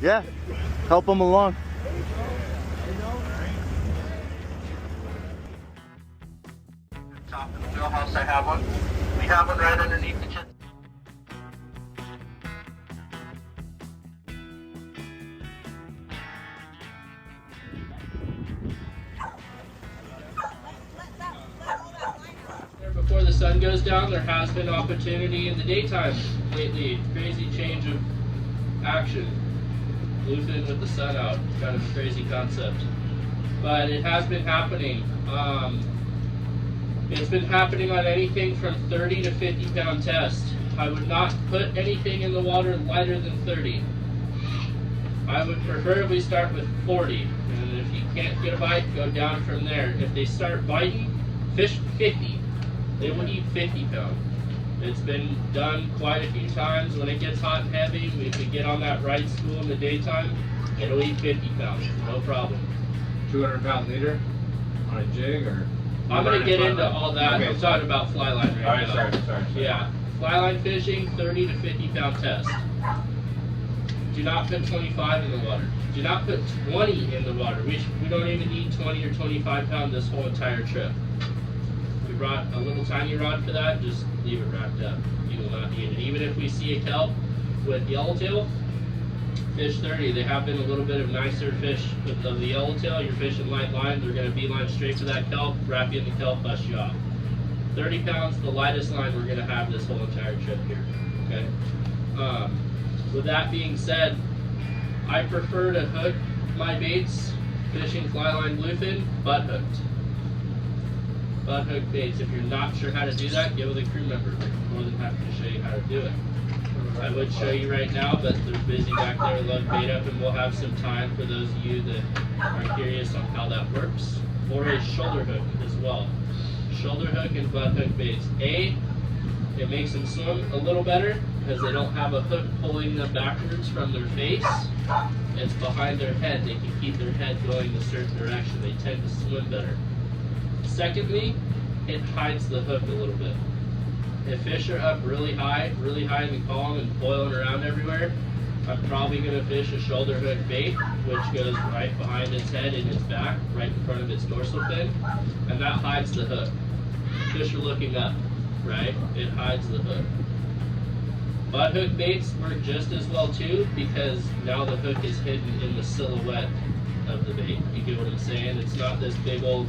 Yeah, help them along. Top of the wheelhouse, I have one. We have one right underneath the chin. Before the sun goes down, there has been opportunity in the daytime lately. Crazy change of action. Bluefin with the sun out, kind of a crazy concept. But it has been happening. It's been happening on anything from 30 to 50 pound test. I would not put anything in the water lighter than 30. I would preferably start with 40. And if you can't get a bite, go down from there. If they start biting, fish 50. They will eat 50 pound. It's been done quite a few times. When it gets hot and heavy, if we get on that right spool in the daytime, it'll eat 50 pounds, no problem. 200 pound leader on a jig, or? I'm going to get into all that. Okay. I'm talking about fly line right Alright, now. sorry. Yeah, fly line fishing, 30 to 50 pound test. Do not put 25 in the water. Do not put 20 in the water. We don't even need 20 or 25 pound this whole entire trip. We brought a little tiny rod for that, just leave it wrapped up. You will not need it. Even if we see a kelp with yellowtail, fish 30. They have been a little bit of nicer fish of the yellowtail. You're fishing light line, they're going to beeline straight to that kelp, wrap you in the kelp, bust you off. 30 pounds, the lightest line we're going to have this whole entire trip here. Okay. With that being said, I prefer to hook my baits fishing fly line bluefin butt hooked. Butt hook baits. If you're not sure how to do that, get with a crew member. We're more than happy to show you how to do it. I would show you right now, but they're busy back there with lug bait up, and we'll have some time for those of you that are curious on how that works. Or a shoulder hook as well. Shoulder hook and butt hook baits. It makes them swim a little better because they don't have a hook pulling them backwards from their face. It's behind their head. They can keep their head going a certain direction. They tend to swim better. Secondly, it hides the hook a little bit. If fish are up really high in the column and boiling around everywhere, I'm probably going to fish a shoulder hook bait, which goes right behind its head and its back, right in front of its dorsal fin, and that hides the hook. Fish are looking up, right? It hides the hook. Butt hook baits work just as well too, because now the hook is hidden in the silhouette of the bait. You get what I'm saying? It's not this big old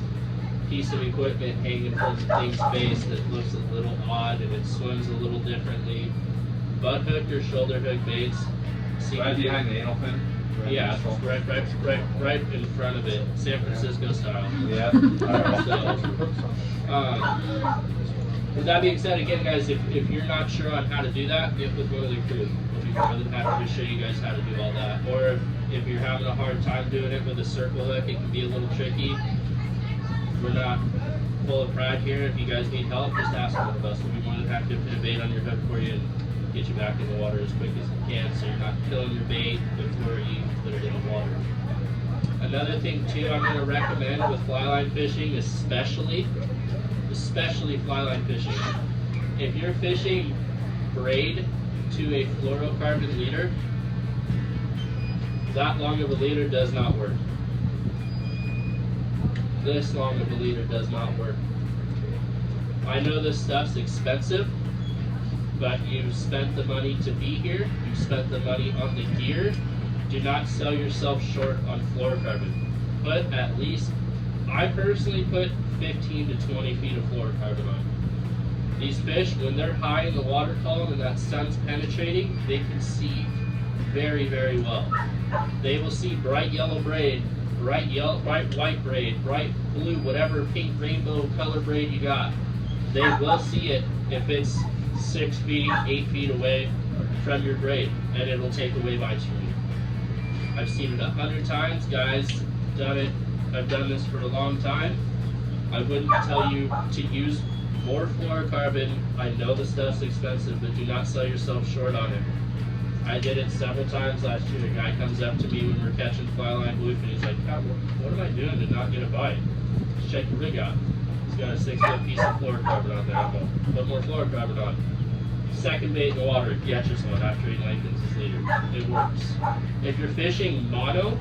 piece of equipment hanging from the thing's face that looks a little odd and it swims a little differently. Butt hook or shoulder hook baits. Right behind the anal fin? Yeah, right in front of it, San Francisco style. Yeah. So, with that being said, again, guys, if you're not sure on how to do that, get with one of the crew. We'll be more than happy to show you guys how to do all that. Or if you're having a hard time doing it with a circle hook, it can be a little tricky. We're not full of pride here. If you guys need help, just ask one of us. We'll be more than happy to put a bait on your hook for you and get you back in the water as quick as you can, so you're not killing your bait before you put it in the water. Another thing too I'm going to recommend with fly line fishing, especially fly line fishing, if you're fishing braid to a fluorocarbon leader, that long of a leader does not work. This long of a leader does not work. I know this stuff's expensive, but you've spent the money to be here, you've spent the money on the gear. Do not sell yourself short on fluorocarbon. Put at least, I personally put 15 to 20 feet of fluorocarbon on. These fish, when they're high in the water column and that sun's penetrating, they can see very, very well. They will see bright yellow braid, bright white braid, bright blue, whatever pink rainbow color braid you got. They will see it if it's 6 feet, 8 feet away from your braid, and it'll take away bites from you. I've seen it 100 times, guys, done it. I've done this for a long time. I wouldn't tell you to use more fluorocarbon. I know the stuff's expensive, but do not sell yourself short on it. I did it several times last year. A guy comes up to me when we're catching fly line bluefin. He's like, God, what am I doing to not get a bite? Just check your rig out. He's got a 6-foot piece of fluorocarbon on there. I'm going, put more fluorocarbon on. second bait in the water, it catches one after he lengthens his leader. It works. If you're fishing mono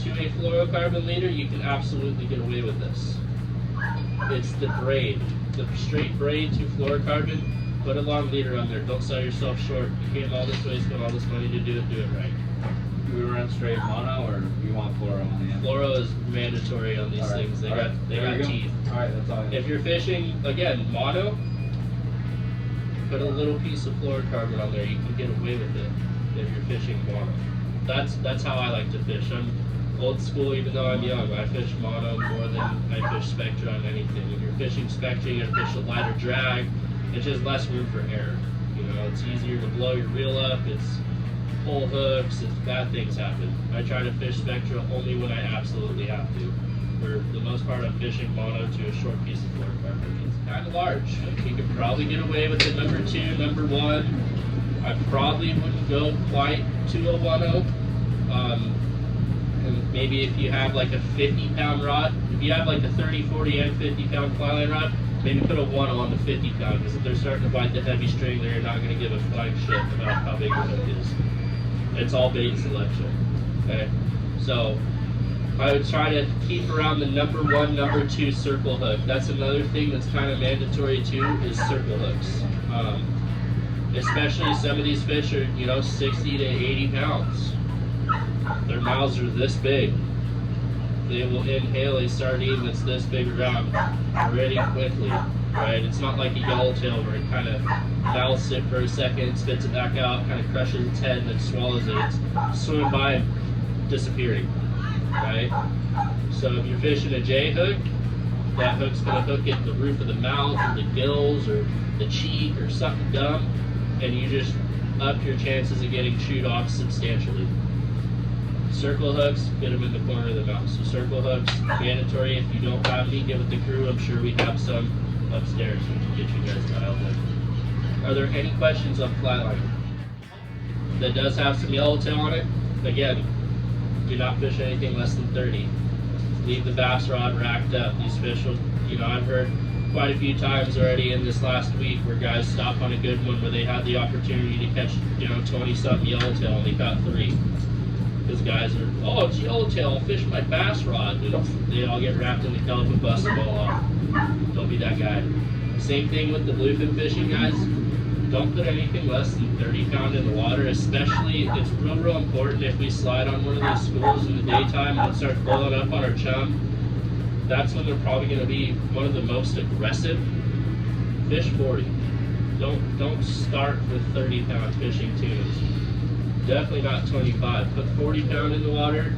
to a fluorocarbon leader, you can absolutely get away with this. It's the braid, the straight braid to fluorocarbon. Put a long leader on there. Don't sell yourself short. You came all this way, spend all this money to do it right. Do we run straight mono or you want fluoro on the end? Fluoro is mandatory on these things. They got teeth. Alright, that's all I need. If you're fishing, again, mono, put a little piece of fluorocarbon on there. You can get away with it if you're fishing mono. That's how I like to fish. I'm old school, even though I'm young. I fish mono more than I fish Spectra on anything. If you're fishing Spectra, you gotta fish a lighter drag. It's just less room for error. You know, it's easier to blow your reel up. It's pull hooks. It's bad things happen. I try to fish Spectra only when I absolutely have to. For the most part, I'm fishing mono to a short piece of fluorocarbon. It's kind of large. You could probably get away with it number 2, number 1. I probably wouldn't go quite to a 1-0. And maybe if you have like a 50-pound rod, if you have like a 30, 40, and 50-pound fly line rod, maybe put a 1-0 on the 50-pound, because if they're starting to bite the heavy string, they're not going to give a flying shit about how big the hook is. It's all bait selection. Okay, so I would try to keep around the number 1, number 2 circle hook. That's another thing that's kind of mandatory too, is circle hooks. Especially some of these fish are, 60 to 80 pounds. Their mouths are this big. They will inhale a sardine that's this big around pretty quickly, right? It's not like a yellowtail where it kind of mouths it for a second, spits it back out, kind of crushes its head, and then swallows it. It's swimming by and disappearing, right? So if you're fishing a J hook, that hook's going to hook it in the roof of the mouth or the gills or the cheek or something dumb, and you just up your chances of getting chewed off substantially. Circle hooks, get them in the corner of the mouth. So circle hooks, mandatory. If you don't have any, get with the crew. I'm sure we have some upstairs. We can get you guys dialed in. Are there any questions on flatline? That does have some yellowtail on it. Again, do not fish anything less than 30. Leave the bass rod racked up. These fish will, I've heard quite a few times already in this last week where guys stop on a good one where they had the opportunity to catch, 20-something yellowtail and they caught 3. Because guys are, oh, it's yellowtail, I'll fish my bass rod. And they all get wrapped in the kelp and bust them all off. Don't be that guy. Same thing with the bluefin fishing, guys. Don't put anything less than 30 pound in the water, especially, it's real important if we slide on one of those schools in the daytime and start pulling up on our chum. That's when they're probably going to be one of the most aggressive. Fish 40. Don't start with 30 pound fishing tunas. Definitely not 25. Put 40 pound in the water.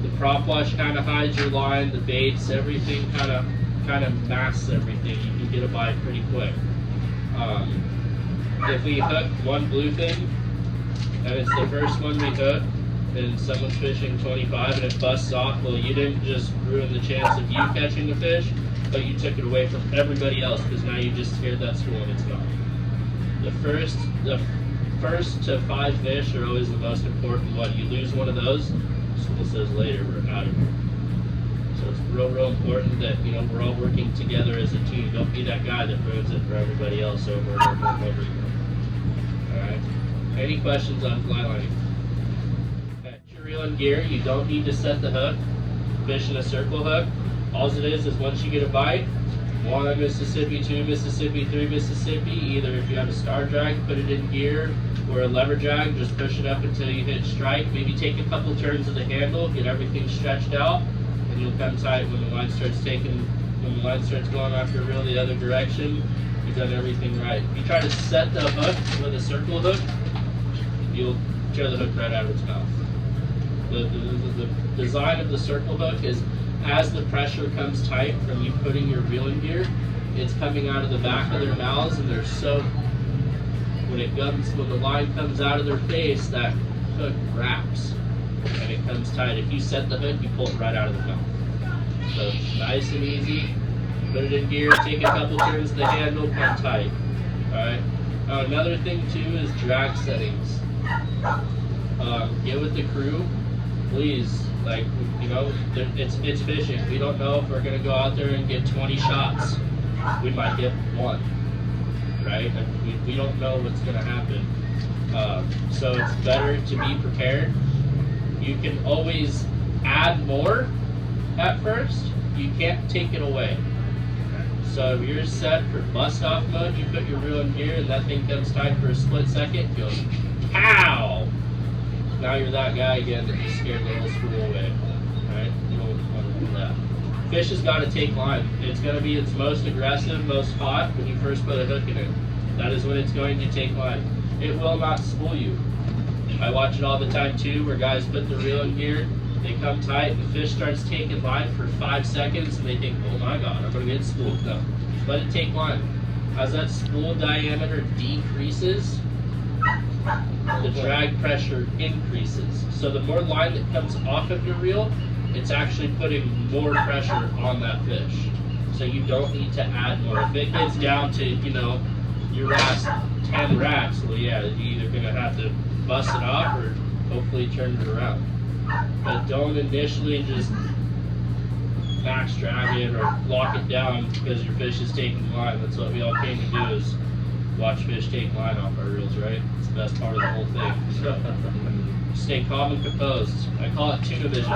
The prop wash kind of hides your line. The baits, everything kind of masks everything. You can get a bite pretty quick. If we hook one bluefin and it's the first one we hook, and someone's fishing 25 and it busts off, well, you didn't just ruin the chance of you catching the fish, but you took it away from everybody else because now you just scared that school and it's gone. The first to 5 fish are always the most important one. You lose one of those, school says later, we're out of here. So it's real important that, we're all working together as a team. Don't be that guy that ruins it for everybody else over and over and over again. Alright? Any questions on fly lining? At your reel and gear, you don't need to set the hook. Fishing a circle hook. All it is once you get a bite, 1 Mississippi, 2 Mississippi, 3 Mississippi. Either if you have a star drag, put it in gear, or a lever drag, just push it up until you hit strike. Maybe take a couple turns of the handle, get everything stretched out, and you'll come tight when the line starts going off your reel the other direction. You've done everything right. If you try to set the hook with a circle hook, you'll tear the hook right out of its mouth. The design of the circle hook is as the pressure comes tight from you putting your reeling gear, it's coming out of the back of their mouths, and they're so, when the line comes out of their face, that hook wraps and it comes tight. If you set the hook, you pull it right out of the mouth. So it's nice and easy. Put it in gear, take a couple turns of the handle, come tight. Alright. Another thing too is drag settings. Get with the crew, please. Like, it's fishing. We don't know if we're gonna go out there and get 20 shots. We might get 1. right? And we don't know what's going to happen. So it's better to be prepared. You can always add more at first. You can't take it away. So if you're set for bust off mode, you put your reel in gear and that thing comes tight for a split second, it goes pow! Now you're that guy again that just scared the whole school away. Right? You don't want to do that. Fish has got to take line. It's going to be its most aggressive, most hot when you first put a hook in it. That is when it's going to take line. It will not school you. I watch it all the time too, where guys put the reel in gear, they come tight, the fish starts taking line for 5 seconds, and they think, oh my god, I'm going to get schooled. No, let it take line. As that spool diameter decreases, the drag pressure increases. So the more line that comes off of your reel, it's actually putting more pressure on that fish. So you don't need to add more. If it gets down to, you know, your last 10 racks, well yeah, you're either going to have to bust it off or hopefully turn it around. But don't initially just max drag it or lock it down because your fish is taking line. That's what we all came to do, is watch fish take line off our reels, right? It's the best part of the whole thing. So, stay calm and composed. I call it tuna vision.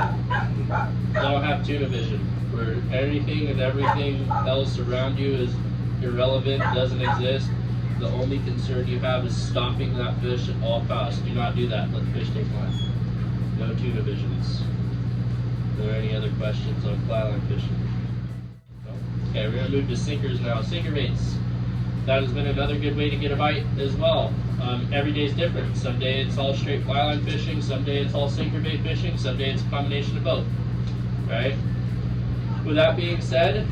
Don't have tuna vision, where anything and everything else around you is irrelevant, doesn't exist. The only concern you have is stopping that fish at all costs. Do not do that. Let the fish take line. No tuna visions. Are there any other questions on fly line fishing? No. Okay, we're going to move to sinkers now. Sinker baits. That has been another good way to get a bite as well. Every day is different. Some day it's all straight fly line fishing, some day it's all sinker bait fishing, some day it's a combination of both. Right? With that being said,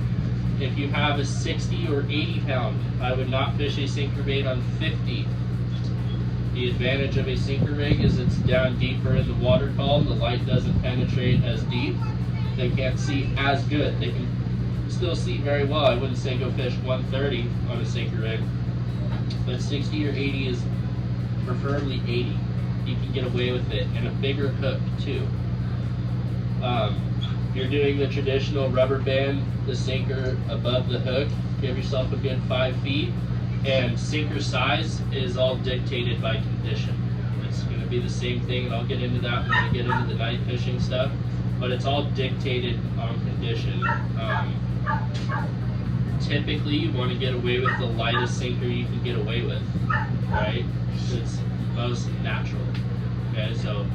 if you have a 60 or 80 pound, I would not fish a sinker bait on 50. The advantage of a sinker rig is it's down deeper in the water column. The light doesn't penetrate as deep. They can't see as good. They can still see very well. I wouldn't say go fish 130 on a sinker rig, but 60 or 80 is preferably 80. You can get away with it, and a bigger hook too. You're doing the traditional rubber band the sinker above the hook. Give yourself a good 5 feet, and sinker size is all dictated by condition. It's going to be the same thing, and I'll get into that when we get into the night fishing stuff, but it's all dictated on condition. Typically you want to get away with the lightest sinker you can get away with, right? It's most natural. Okay, so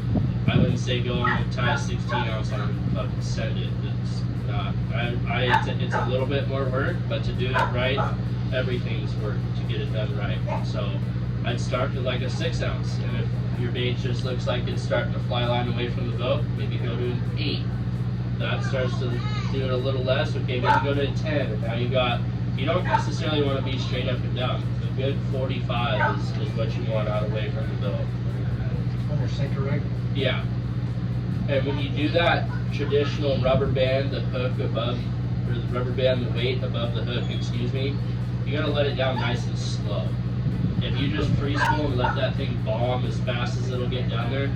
I wouldn't say go and tie a 16 ounce on and fucking send it. It's not. It's a little bit more work, but to do it right, everything's work to get it done right. So I'd start with like a 6 ounce, and if your bait just looks like it's starting to fly line away from the boat, maybe go to an 8. That starts to do it a little less. Okay, maybe go to a 10. And now you don't necessarily want to be straight up and down. A good 45 is what you want out away from the boat. On your sinker rig? Yeah. And when you do that traditional rubber band the hook above, or the rubber band the weight above the hook, excuse me, you gotta let it down nice and slow. If you just free spool and let that thing bomb as fast as it'll get down there,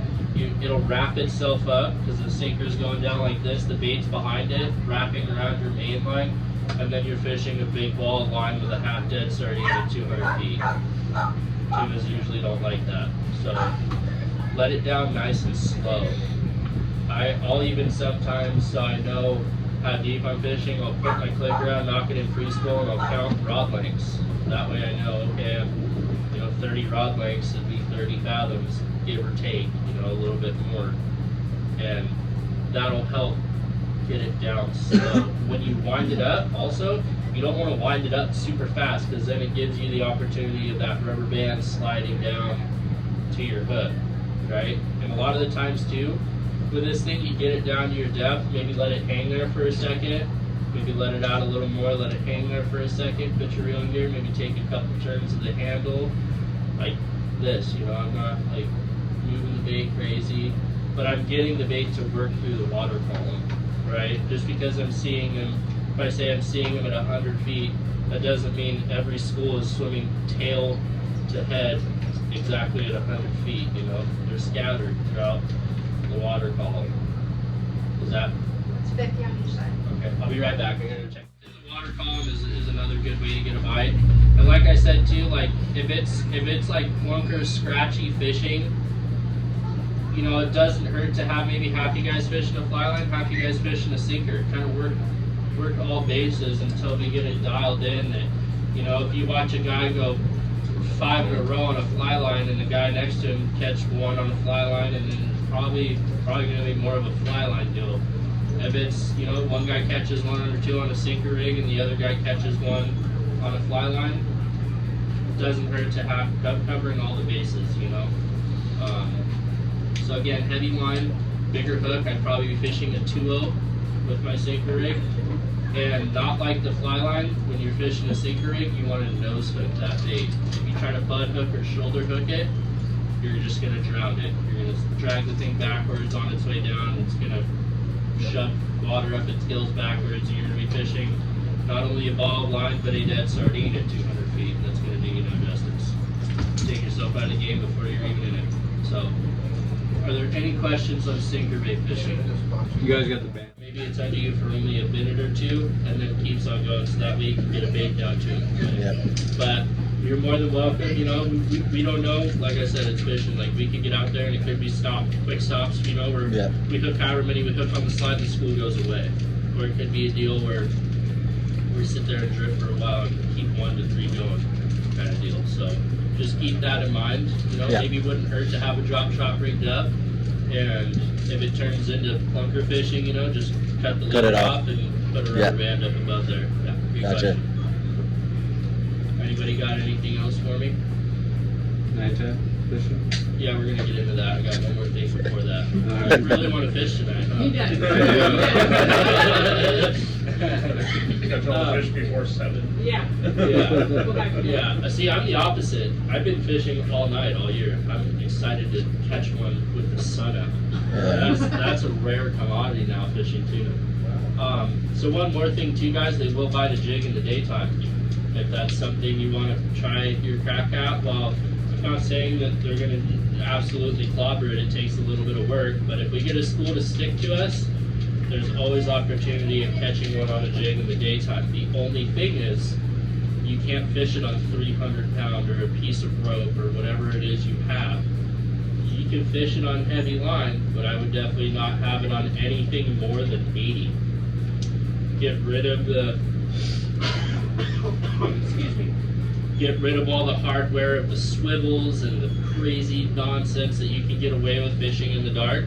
it'll wrap itself up because the sinker's going down like this, the bait's behind it, wrapping around your main line, and then you're fishing a big wall line with a half dead sardine at 200 feet. Tunas usually don't like that. So let it down nice and slow. I'll even sometimes, so I know how deep I'm fishing, I'll put my click around, knock it in free spool, and I'll count rod lengths. That way I know, okay, I'm 30 rod lengths would be 30 fathoms, give or take, a little bit more. And that'll help get it down slow. When you wind it up, also, you don't want to wind it up super fast because then it gives you the opportunity of that rubber band sliding down to your hook, right? And a lot of the times too, with this thing, you get it down to your depth, maybe let it hang there for a second, maybe let it out a little more, let it hang there for a second, put your reel in gear, maybe take a couple turns of the handle, like this, I'm not like moving the bait crazy, but I'm getting the bait to work through the water column, right? Just because I'm seeing them, if I say I'm seeing them at 100 feet, that doesn't mean every school is swimming tail to head exactly at 100 feet, they're scattered throughout the water column. Is that? It's 50 on each side. Okay, I'll be right back. I'm going to check. The water column is another good way to get a bite. But like I said too, like if it's like clunker, scratchy fishing, you know, it doesn't hurt to have maybe half you guys fishing a fly line, half you guys fishing a sinker. Kind of work all bases until we get it dialed in. That, you know, if you watch a guy go 5 in a row on a fly line and the guy next to him catch one on a fly line, and then probably gonna be more of a fly line deal. If it's, you know, one guy catches 1 or 2 on a sinker rig and the other guy catches 1 on a fly line, it doesn't hurt to have covering all the bases, you know. So again, heavy line, bigger hook. I'd probably be fishing a 2-0 with my sinker rig, and not like the fly line. When you're fishing a sinker rig, you want to nose hook that bait. If you try to butt hook or shoulder hook it, you're just gonna drown it. You're gonna drag the thing backwards on its way down. It's gonna shove water up its gills backwards, and you're gonna be fishing not only a ball of line, but a dead sardine at 200 feet. That's gonna do you no justice. Take yourself out of the game before you're even in it. So, are there any questions on sinker bait fishing? You guys got the band. Maybe it's under you for only a minute or two, and then it keeps on going, so that way you can get a bait down to it. Yeah. But you're more than welcome. You know, we don't know. Like I said, it's fishing. Like, we could get out there and it could be quick stops. You know, where we hook however many we hook on the slide, and the school goes away. Or it could be a deal where we sit there and drift for a while and keep 1 to 3 going, kind of deal. So just keep that in mind. You know, maybe it wouldn't hurt to have a drop shot rigged up, and if it turns into clunker fishing, you know, just cut the lid off and put a rubber band up above there. Yeah, Gotcha. Anybody got anything else for me? Nighttime fishing? Yeah, we're gonna get into that. I got one more thing before that. I really want to fish tonight, huh? He does. You got to fish before 7. Yeah. Yeah. See, I'm the opposite. I've been fishing all night, all year. I'm excited to catch one with the sun out. That's a rare commodity now, fishing tuna. So one more thing too, guys, they will bite a jig in the daytime. If that's something you want to try your crack at, well, I'm not saying that they're going to absolutely clobber it. It takes a little bit of work, but if we get a school to stick to us, there's always opportunity of catching one on a jig in the daytime. The only thing is, you can't fish it on 300 pound or a piece of rope or whatever it is you have. You can fish it on heavy line, but I would definitely not have it on anything more than 80. Get rid of the, excuse me, get rid of all the hardware of the swivels and the crazy nonsense that you can get away with fishing in the dark.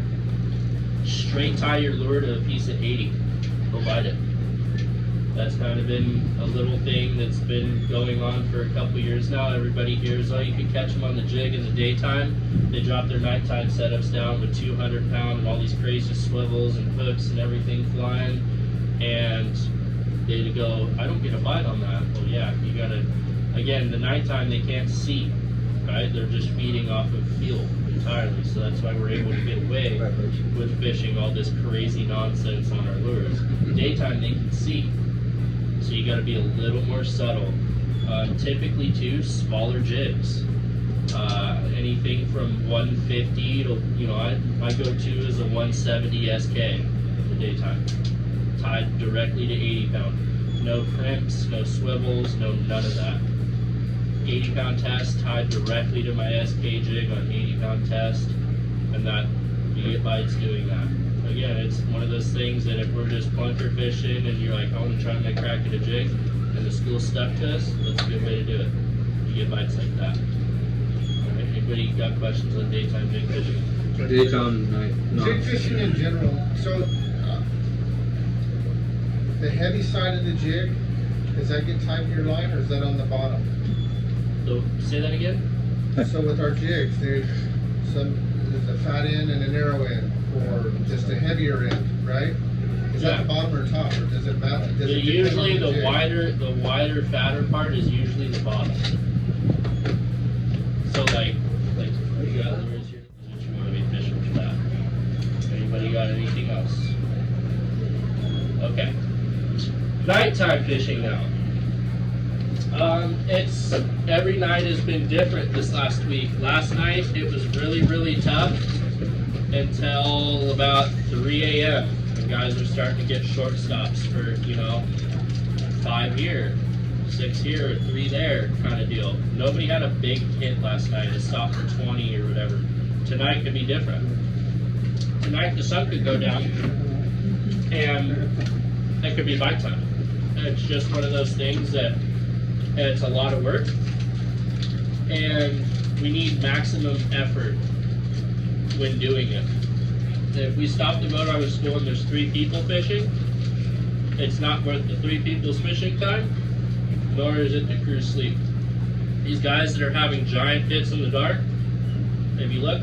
Straight tie your lure to a piece of 80. Go bite it. That's kind of been a little thing that's been going on for a couple years now. Everybody hears, oh, you can catch them on the jig in the daytime. They drop their nighttime setups down with 200 pound and all these crazy swivels and hooks and everything flying. And they go, I don't get a bite on that. Well, yeah, you gotta, again, the nighttime they can't see, right? They're just feeding off of feel entirely. So that's why we're able to get away with fishing all this crazy nonsense on our lures. Daytime they can see. So you got to be a little more subtle. Typically, too, smaller jigs. Anything from 150 to, you know, my go-to is a 170 SK in the daytime, tied directly to 80 pound. No crimps, no swivels, none of that. 80 pound test tied directly to my SK jig on 80 pound test, and that you get bites doing that. Again, it's one of those things that if we're just clunker fishing and you're like, I want to try to make crack at a jig, and the school's stuck to us, that's a good way to do it. You get bites like that. Alright, anybody got questions on daytime jig fishing? Daytime, night. No. Jig fishing in general, so the heavy side of the jig, does that get tied to your line or is that on the bottom? So, say that again? So with our jigs, there's a fat end and a narrow end, or just a heavier end, right? Is that the bottom or top, or does it matter? Does it Usually depend on the wider, fatter part is usually the bottom. So like you got lures here, that you want to be fishing for that. Anybody got anything else? Okay. Nighttime fishing now. It's every night has been different this last week. Last night it was really, really tough until about 3 a.m. and guys are starting to get short stops for, you know, 5 here, 6 here or 3 there kind of deal. Nobody had a big hit last night. It stopped for 20 or whatever. Tonight could be different. Tonight the sun could go down and it could be bite time. It's just one of those things that it's a lot of work and we need maximum effort when doing it. If we stop the boat out of school and there's 3 people fishing, it's not worth the 3 people's fishing time, nor is it the crew's sleep. These guys that are having giant hits in the dark, if you look,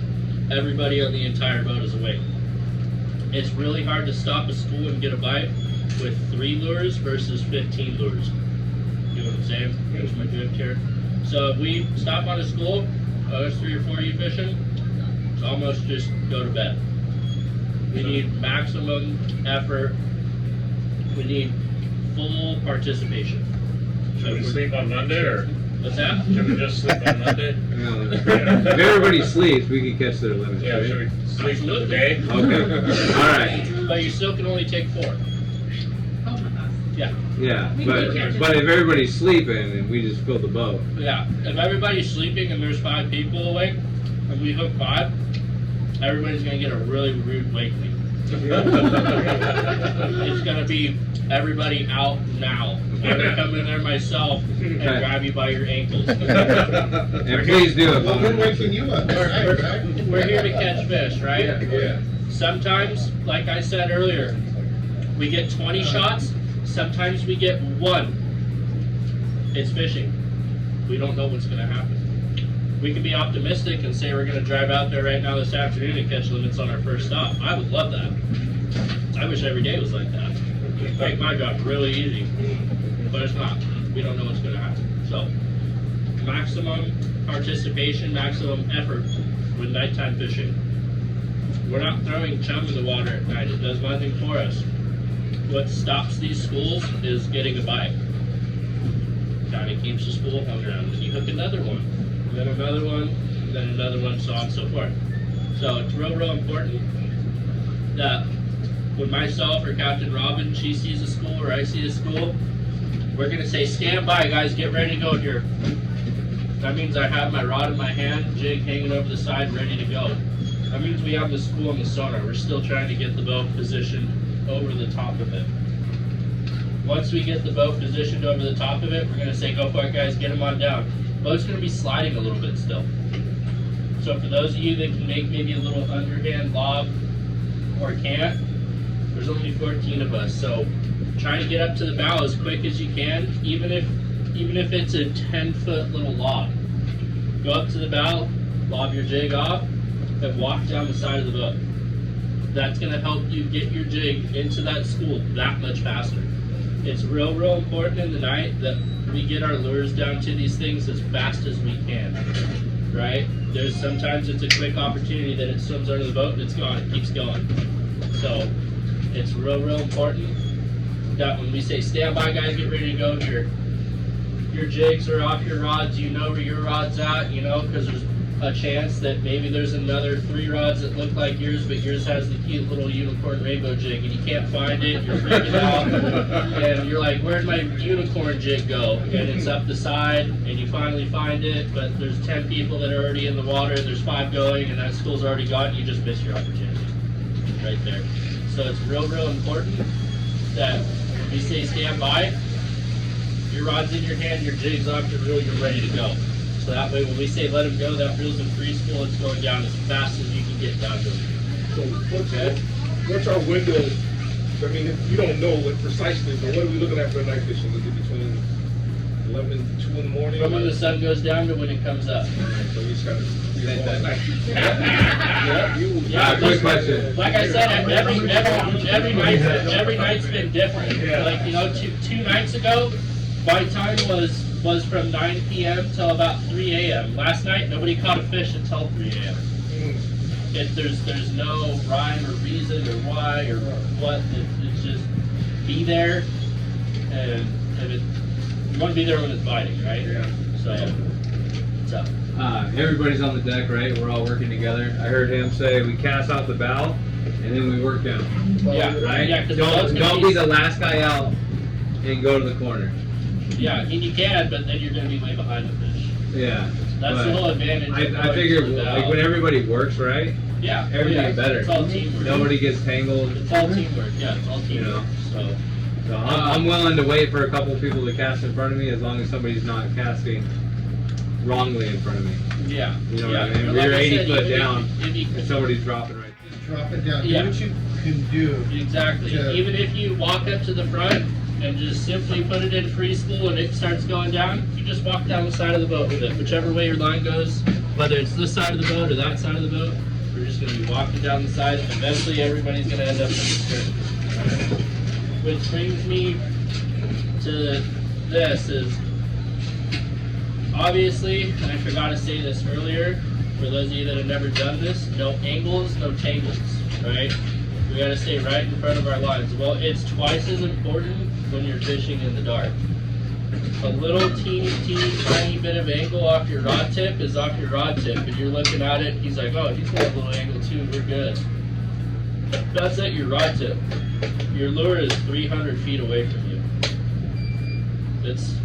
everybody on the entire boat is awake. It's really hard to stop a school and get a bite with 3 lures versus 15 lures. You know what I'm saying? Here's my drift here. So if we stop on a school, there's 3 or 4 of you fishing, it's almost just go to bed. We need maximum effort. We need full participation. Should we sleep on Monday or? What's that? Should we just sleep on Monday? If everybody sleeps, we can catch their limits, Yeah, right? should we sleep for the day? Okay. All right. But you still can only take 4. Yeah. Yeah, but if everybody's sleeping and we just fill the boat. Yeah. If everybody's sleeping and there's 5 people awake, and we hook 5, everybody's gonna get a really rude wakening. It's gonna be everybody out now. I'm gonna come in there myself and grab you by your ankles. And please do it. Well, we're waking you up. All right, right? We're here to catch fish, right? Yeah. Sometimes, like I said earlier, we get 20 shots. Sometimes we get 1. It's fishing. We don't know what's gonna happen. We can be optimistic and say we're going to drive out there right now this afternoon and catch limits on our first stop. I would love that. I wish every day was like that. Make my job really easy. But it's not. We don't know what's going to happen. So, maximum participation, maximum effort with nighttime fishing. We're not throwing chum in the water at night. It does nothing for us. What stops these schools is getting a bite. Kind of keeps the school hung around. Then you hook another one. Then another one, then another one, so on and so forth. So it's real important that when myself or Captain Robin, she sees a school or I see a school, we're gonna say, stand by guys, get ready to go here. That means I have my rod in my hand, jig hanging over the side, ready to go. That means we have the school on the sonar. We're still trying to get the boat positioned over the top of it. Once we get the boat positioned over the top of it, we're gonna say, go for it guys, get them on down. Boat's going to be sliding a little bit still. So for those of you that can make maybe a little underhand lob or can't, there's only 14 of us. So try to get up to the bow as quick as you can, even if it's a 10-foot little lob. Go up to the bow, lob your jig off, and walk down the side of the boat. That's going to help you get your jig into that school that much faster. It's real important in the night that we get our lures down to these things as fast as we can, right? There's sometimes it's a quick opportunity that it swims under the boat and it's gone, it keeps going. So it's real important that when we say stand by guys, get ready to go, your jigs are off your rods, you know where your rod's at, you know, because there's a chance that maybe there's another 3 rods that look like yours, but yours has the cute little unicorn rainbow jig, and you can't find it, you're freaking out, and you're like, where'd my unicorn jig go? And it's up the side, and you finally find it, but there's 10 people that are already in the water, there's 5 going, and that school's already gone, you just missed your opportunity, right there. So it's real important that when we say stand by, your rod's in your hand, your jig's off your reel, you're ready to go. So that way when we say let him go, that reel's in free spool, it's going down as fast as you can get down to it. So what's our window? I mean, you don't know what precisely, but what are we looking at for night fishing? Is it between 11 and 2 in the morning? From when the sun goes down to when it comes up. So we just gotta be all night. Yeah, Quick question. like I said, every night's been different. Like, you know, two nights ago, my time was from 9 p.m. till about 3 a.m. Last night, nobody caught a fish until 3 a.m. There's no rhyme or reason or why or what. It's just be there, and you want to be there when it's biting, right? Yeah. So, what's up? Everybody's on the deck, right? We're all working together. I heard him say we cast out the bow and then we work down. Yeah, Right? yeah. 'Cause Don't be the last guy out and go to the corner. Yeah, I mean you can, but then you're gonna be way behind the fish. Yeah. That's but the whole advantage. Of I going figure to the like bow. when everybody works right, Yeah, everything's better. It's all teamwork. Nobody gets tangled. It's all teamwork. Yeah, it's all You know. teamwork. So I'm willing to wait for a couple people to cast in front of me as long as somebody's not casting wrongly in front of me. So yeah. You know yeah. what I mean? But We're like I 80 said, foot even down if you and somebody's dropping right. Drop it down. Yeah. Do what you can do. Exactly. Yeah. Even if you walk up to the front and just simply put it in free spool and it starts going down, you just walk down the side of the boat with it. Whichever way your line goes, whether it's this side of the boat or that side of the boat, we're just going to be walking down the side. Eventually, everybody's going to end up in the stern. Which brings me to this is, obviously, and I forgot to say this earlier, for those of you that have never done this, no angles, no tangles, right? We gotta stay right in front of our lines. Well, it's twice as important when you're fishing in the dark. A little teeny tiny bit of angle off your rod tip is off your rod tip, and you're looking at it, he's like, oh, he's got a little angle too, we're good. That's at your rod tip. Your lure is 300 feet away from you. It's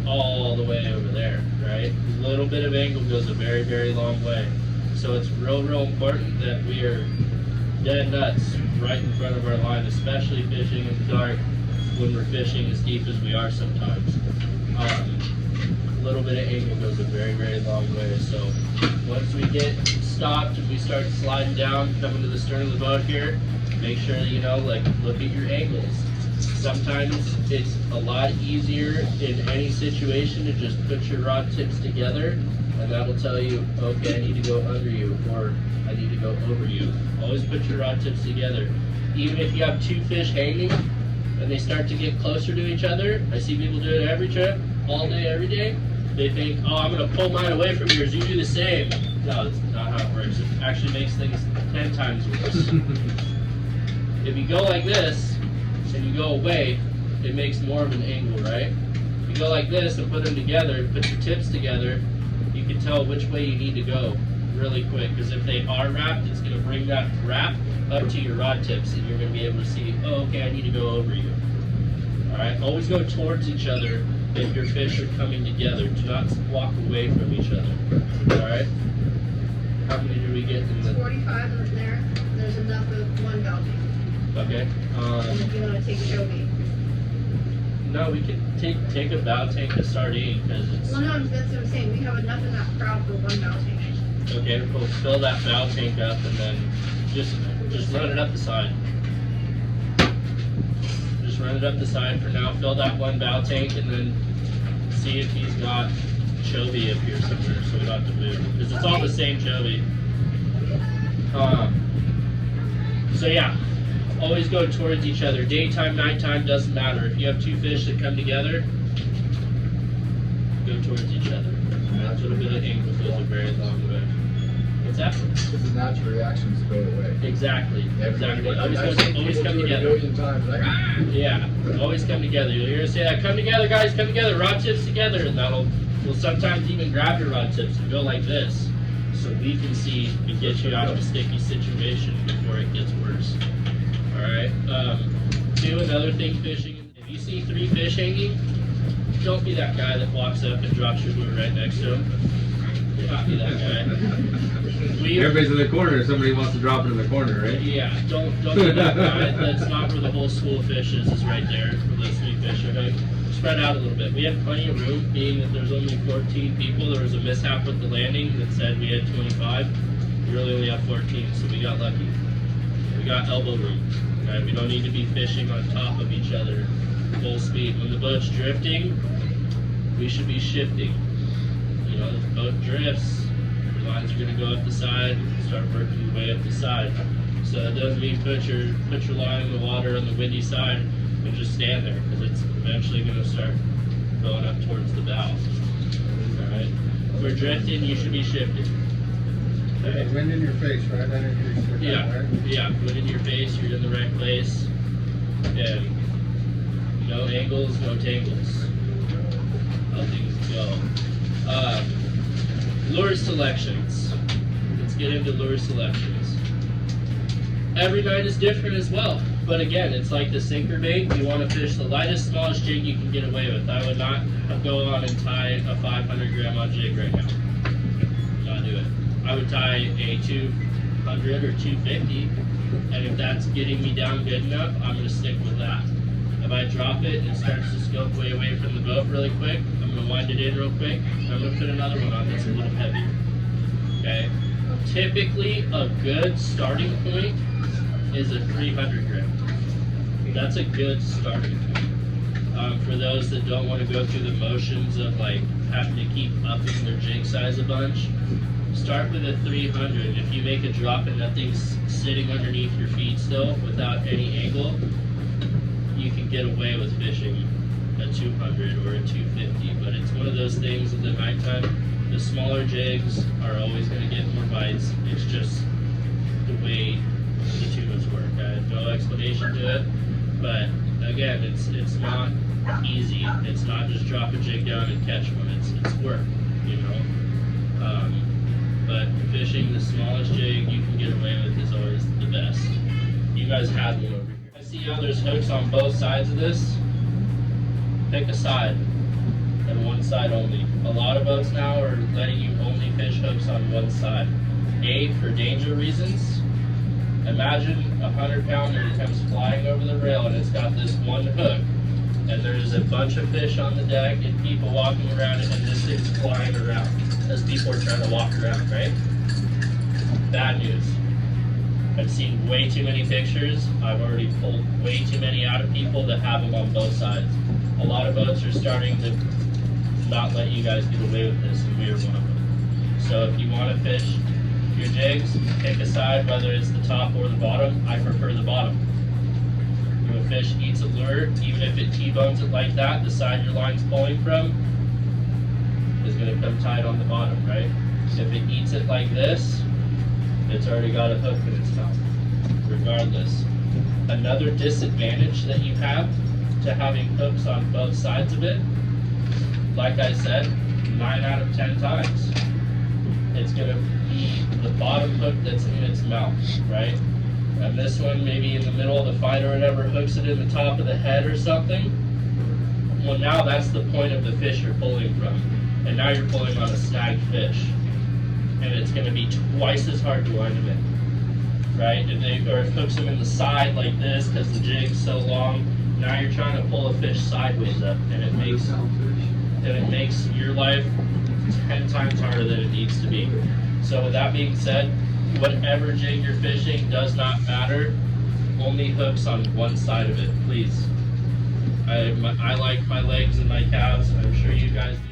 all the way over there, right? A little bit of angle goes a very, very long way. So it's real important that we are dead nuts right in front of our line, especially fishing in the dark when we're fishing as deep as we are sometimes. A little bit of angle goes a very, very long way. So once we get stopped and we start sliding down, coming to the stern of the boat here, make sure that, you know, like, look at your angles. Sometimes it's a lot easier in any situation to just put your rod tips together, and that'll tell you, okay, I need to go under you, or I need to go over you. Always put your rod tips together. Even if you have two fish hanging and they start to get closer to each other, I see people do it every trip, all day, every day. They think, oh, I'm going to pull mine away from yours, you do the same. No, that's not how it works. It actually makes things 10 times worse. If you go like this, and you go away, it makes more of an angle, right? If you go like this and put them together, put your tips together, you can tell which way you need to go really quick, because if they are wrapped, it's going to bring that wrap up to your rod tips, and you're going to be able to see, oh, okay, I need to go over you. All right, always go towards each other if your fish are coming together. Do not walk away from each other. All right? How many do we get in the... 45 in there. There's enough of one bounty. Okay. And if you want to take Joby. No, we can take a bow tank of sardine because it's... Well, no, that's what I'm saying. We have enough in that crowd for one bow tank. Okay, we'll fill that bow tank up and then just run it up the side. Just run it up the side for now. Fill that one bow tank and then see if he's got Joby up here somewhere so we don't have to move. Because it's all the same Joby. So yeah. Always go towards each other. Daytime, nighttime, doesn't matter. If you have two fish that come together, go towards each other. A little bit of angle goes a very long way. What's that? It's a natural reaction to go away. Exactly. Exactly. I've Always seen come people do it a together. million times, like, ah! Yeah. Always come together. You'll hear us say that. Come together, guys. Come together. Rod tips together, and we'll sometimes even grab your rod tips and go like this, so we can see and get you out of a sticky situation before it gets worse. Alright, another thing fishing, if you see 3 fish hanging, don't be that guy that walks up and drops your lure right next to him. Do not be that guy. Everybody's in the corner. Somebody wants to drop it in the corner, right? Yeah, don't be that guy. That's not where the whole school of fish is right there, for those 3 fish, okay? Spread out a little bit. We have plenty of room, being that there's only 14 people. There was a mishap with the landing that said we had 25. We really only have 14, so we got lucky. We got elbow room. Right? We don't need to be fishing on top of each other full speed. When the boat's drifting, we should be shifting. You know, the boat drifts, your lines are going to go up the side, start working your way up the side. So that doesn't mean put your line in the water on the windy side and just stand there, because it's eventually going to start going up towards the bow. Alright? If we're drifting, you should be shifting. Okay. Wind in your face, right? I didn't hear you say that, Yeah, right? yeah, wind in your face, you're in the right place. And no angles, no tangles. How things go. Lure selections. Let's get into lure selections. Every night is different as well. But again, it's like the sinker bait. You want to fish the lightest, smallest jig you can get away with. I would not go on and tie a 500 gram on jig right now. Not do it. I would tie a 200 or 250, and if that's getting me down good enough, I'm going to stick with that. If I drop it and it starts to scope way away from the boat really quick, I'm going to wind it in real quick, and I'm going to put another one on that's a little heavier. Okay? Typically, a good starting point is a 300 gram. That's a good starting point. For those that don't want to go through the motions of like having to keep upping their jig size a bunch, start with a 300. If you make a drop and that thing's sitting underneath your feet still without any angle, you can get away with fishing a 200 or a 250. But it's one of those things at the nighttime, the smaller jigs are always going to get more bites. It's just the way the tunas work. I have no explanation to it, but again, it's not easy. It's not just drop a jig down and catch one. It's work, you know. But fishing the smallest jig you can get away with is always the best. You guys have one over here. I see how there's hooks on both sides of this. Pick a side and one side only. A lot of boats now are letting you only fish hooks on one side. A, for danger reasons. Imagine a 100-pounder that comes flying over the rail and it's got this one hook, and there's a bunch of fish on the deck and people walking around it, and this thing's flying around as people are trying to walk around, right? Bad news. I've seen way too many pictures. I've already pulled way too many out of people that have them on both sides. A lot of boats are starting to not let you guys get away with this, and we are one of them. So if you want to fish your jigs, pick a side, whether it's the top or the bottom. I prefer the bottom. When a fish eats a lure, even if it T-bones it like that, the side your line's pulling from is going to come tight on the bottom, right? If it eats it like this, it's already got a hook in its mouth, regardless. Another disadvantage that you have to having hooks on both sides of it, like I said, 9 out of 10 times, it's going to be the bottom hook that's in its mouth, right? And this one, maybe in the middle of the fight or whatever, hooks it in the top of the head or something. Well, now that's the point of the fish you're pulling from. And now you're pulling on a snagged fish. And it's going to be twice as hard to wind them in, right? Or it hooks them in the side like this because the jig's so long. Now you're trying to pull a fish sideways up, and it makes your life 10 times harder than it needs to be. So with that being said, whatever jig you're fishing does not matter. Only hooks on one side of it, please. I like my legs and my calves. I'm sure you guys do.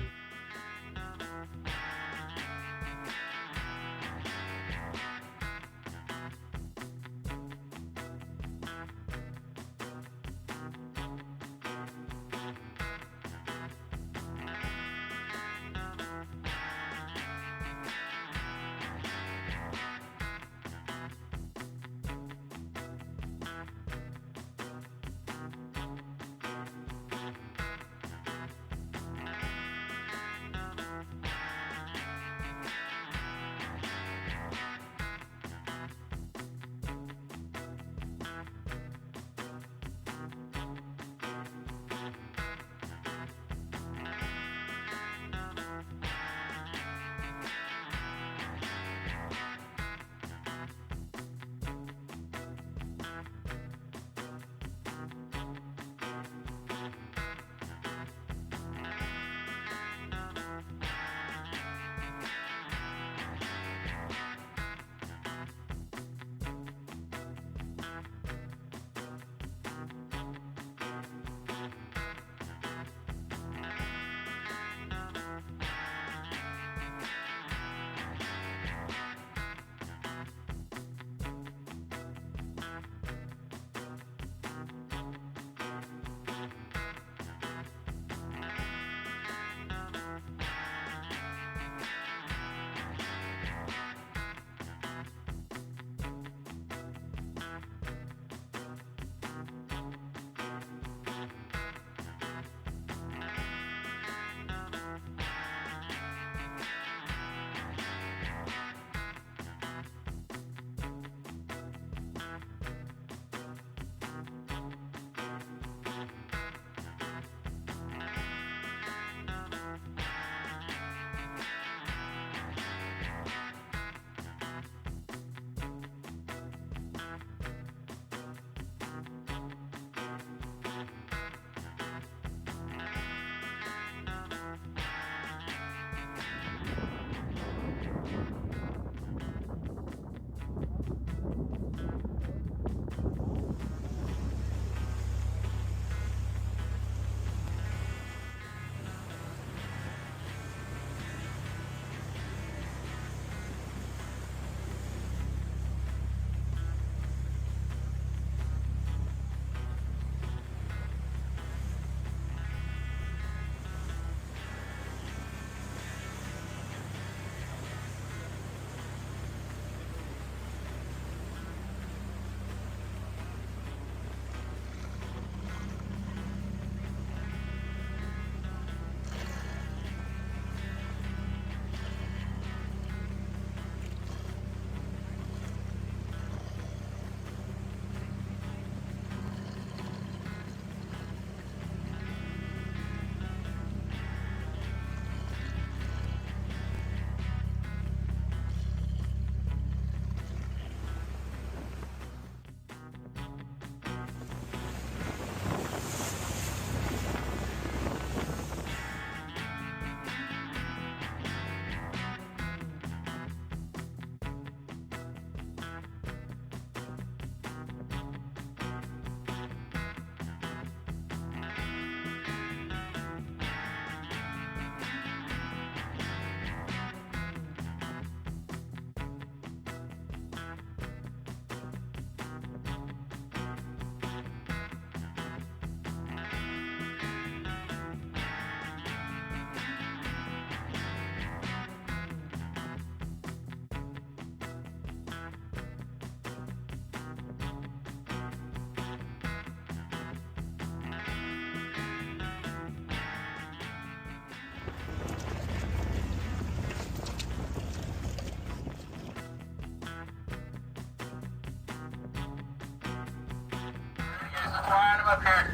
line them up here.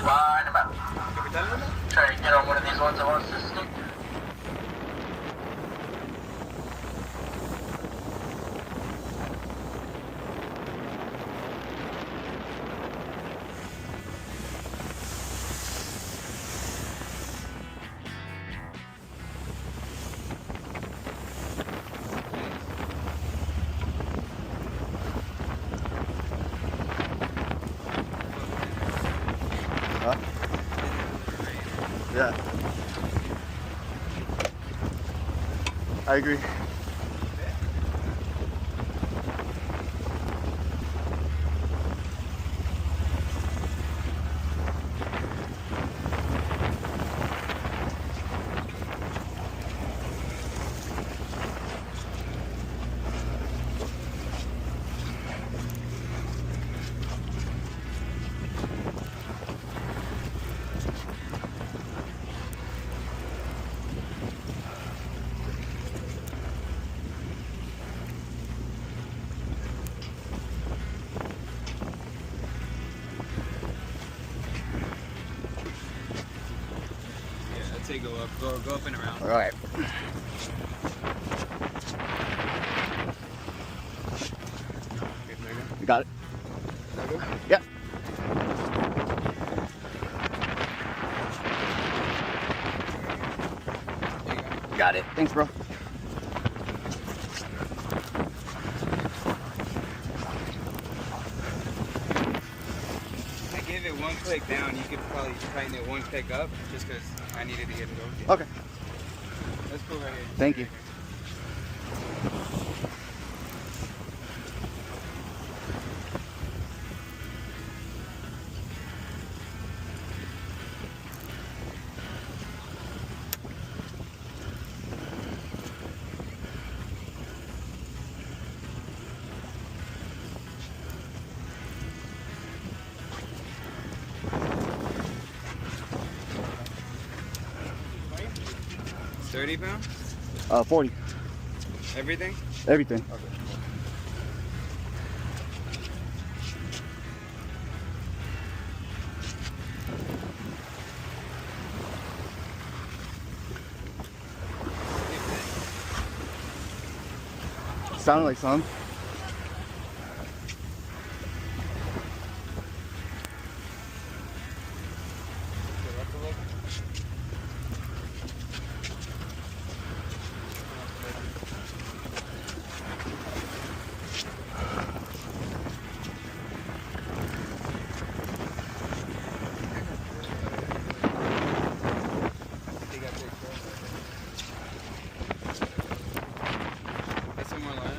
Line them up. Try to get on one of these ones that wants to stick. Huh? Yeah. I agree. Say go up, go up and around. All right. You got it? Yeah. Got it. Thanks, bro. I gave it one click down. You could probably tighten it one click up just because I needed to get it over. Okay. That's cool right here. Thank you. £30? 40. Everything? Everything. Sounded like some. Get some more line on?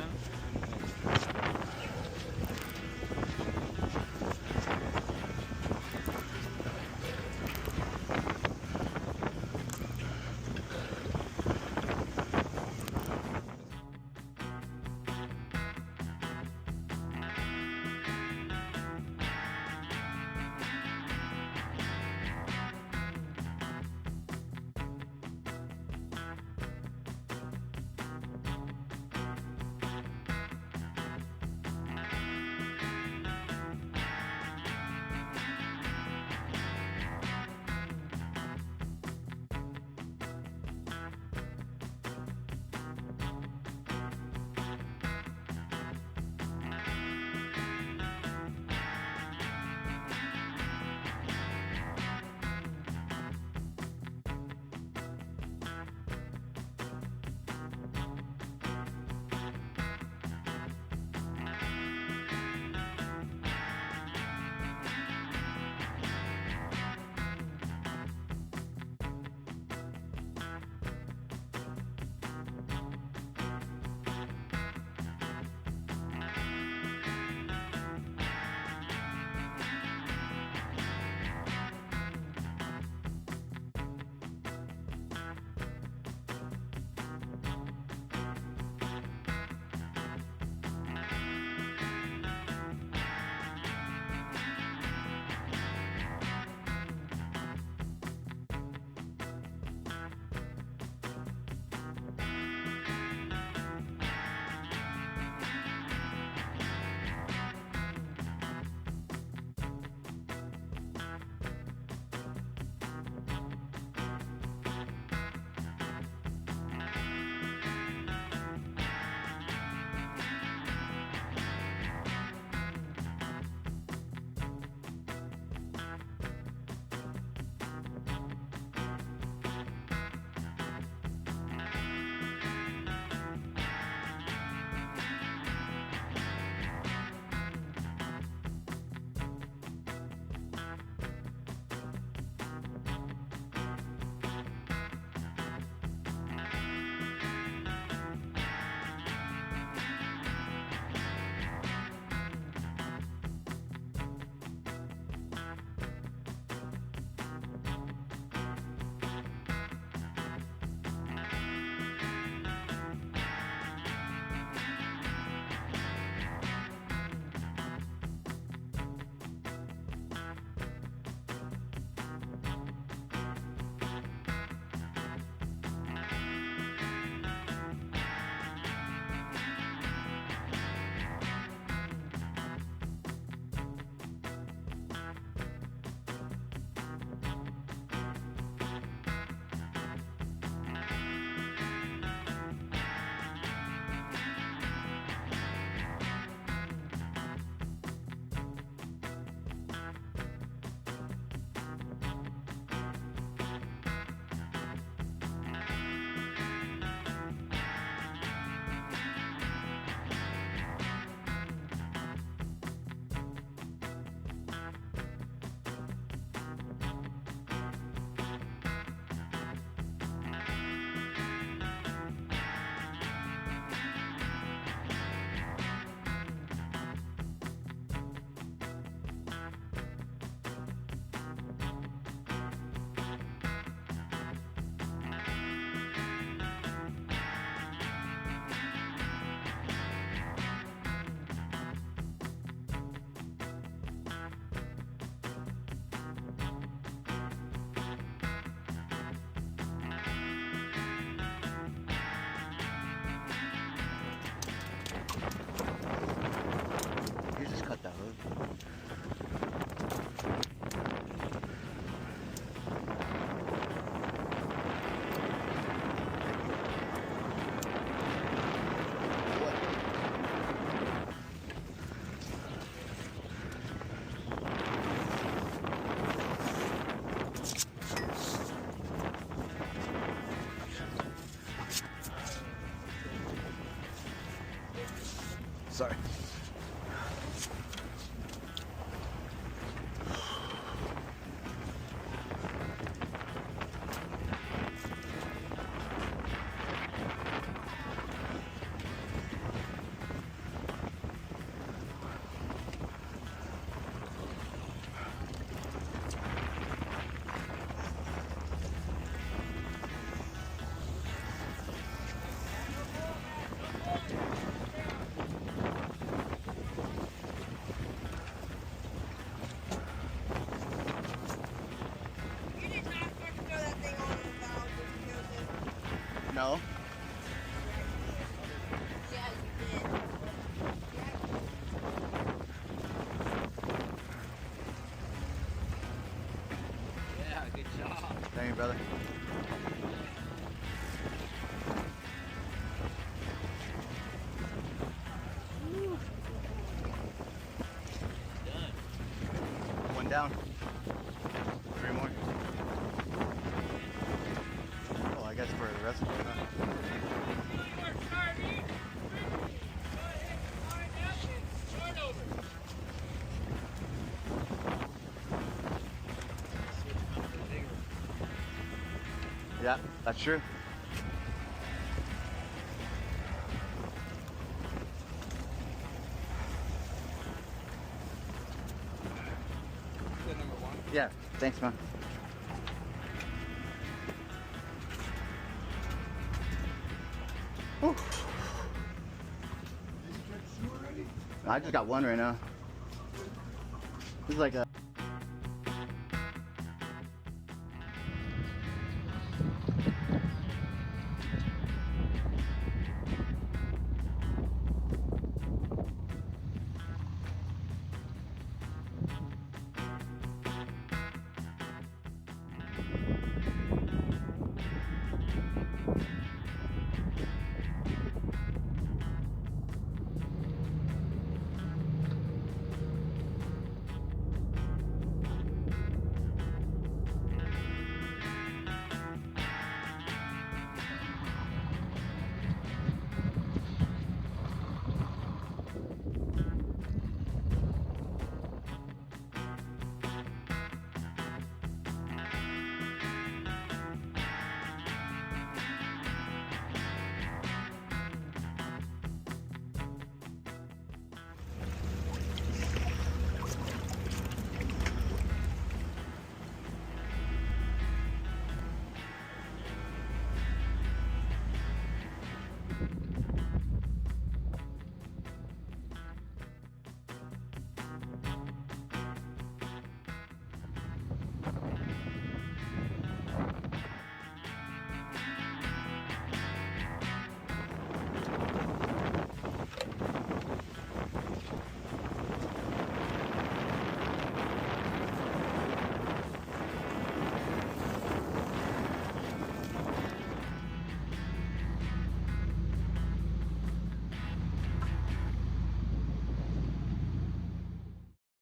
Sorry. No. Yeah, good job. Thank you, brother. One down. 3 more. Oh, I guess for the rest of it, huh? Yeah, that's true. Good number 1. Yeah, thanks, man. Whew. I just got one right now. This is like a